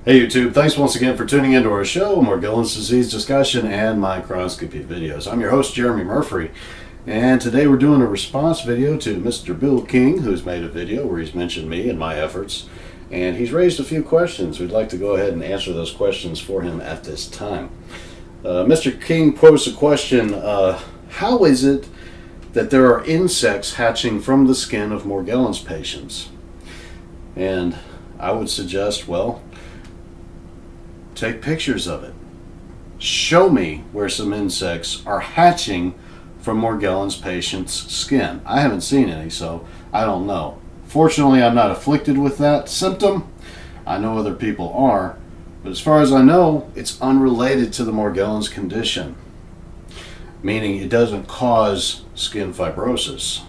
Hey YouTube, thanks once again for tuning into our show, Morgellons disease discussion and microscopy videos. I'm your host, Jeremy Murphy, and today we're doing a response video to Mr. Bill King, who's made a video where he's mentioned me and my efforts, and he's raised a few questions. We'd like to go ahead and answer those questions for him at this time. Mr. King posed a question, how is it that there are insects hatching from the skin of Morgellons patients? And I would suggest, well, take pictures of it. Show me where some insects are hatching from Morgellons patients' skin. I haven't seen any, so I don't know. Fortunately, I'm not afflicted with that symptom. I know other people are, but as far as I know, it's unrelated to the Morgellons condition, meaning it doesn't cause skin fibrosis.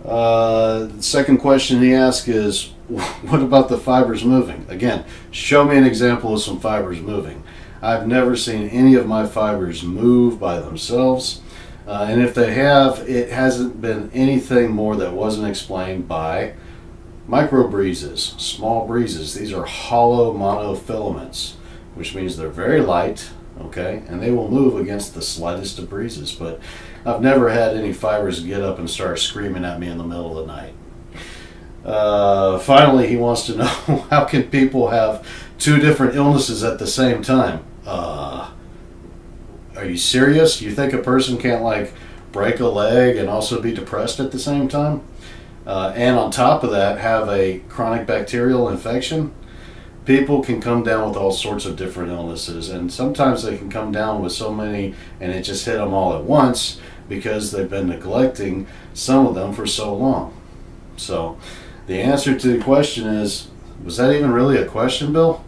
The second question he asked is, what about the fibers moving? Again, show me an example of some fibers moving. I've never seen any of my fibers move by themselves, and if they have, it hasn't been anything more that wasn't explained by microbreezes, small breezes. These are hollow monofilaments, which means they're very light, okay, and they will move against the slightest of breezes, but I've never had any fibers get up and start screaming at me in the middle of the night. Finally, he wants to know, how can people have two different illnesses at the same time? Are you serious? You think a person can't, like, break a leg and also be depressed at the same time? And on top of that, have a chronic bacterial infection? People can come down with all sorts of different illnesses, and sometimes they can come down with so many and it just hit them all at once because they've been neglecting some of them for so long. So the answer to the question is, was that even really a question, Bill?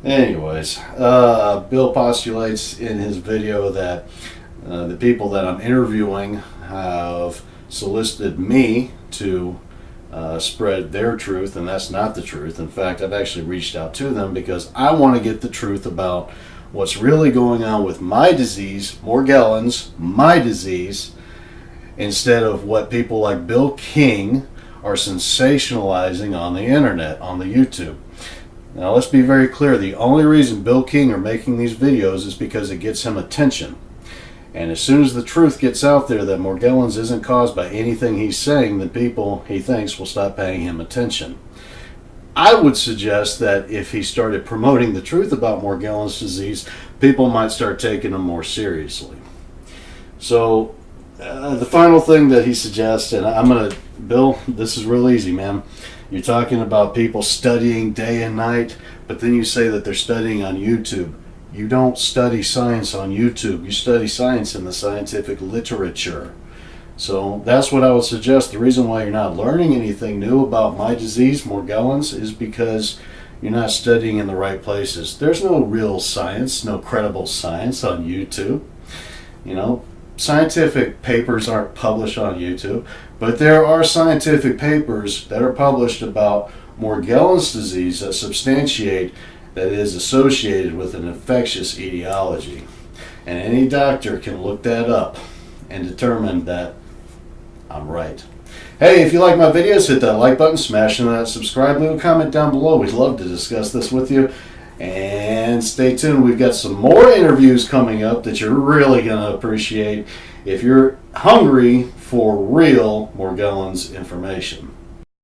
Anyways, Bill postulates in his video that the people that I'm interviewing have solicited me to spread their truth, and that's not the truth. In fact, I've actually reached out to them because I want to get the truth about what's really going on with my disease, Morgellons, my disease, instead of what people like Bill King are sensationalizing on the internet, on the YouTube. Now let's be very clear, the only reason Bill King are making these videos is because it gets him attention. And as soon as the truth gets out there that Morgellons isn't caused by anything he's saying, then people, he thinks, will stop paying him attention. I would suggest that if he started promoting the truth about Morgellons disease, people might start taking him more seriously. So the final thing that he suggests, and I'm going to, Bill, this is real easy, man. You're talking about people studying day and night, but then you say that they're studying on YouTube. You don't study science on YouTube. You study science in the scientific literature. So that's what I would suggest. The reason why you're not learning anything new about my disease, Morgellons, is because you're not studying in the right places. There's no real science, no credible science on YouTube. You know, scientific papers aren't published on YouTube, but there are scientific papers that are published about Morgellons disease that substantiate that it is associated with an infectious etiology. And any doctor can look that up and determine that I'm right. Hey, if you like my videos, hit that like button, smash on that subscribe, leave a comment down below. We'd love to discuss this with you. And stay tuned, we've got some more interviews coming up that you're really going to appreciate if you're hungry for real Morgellons information.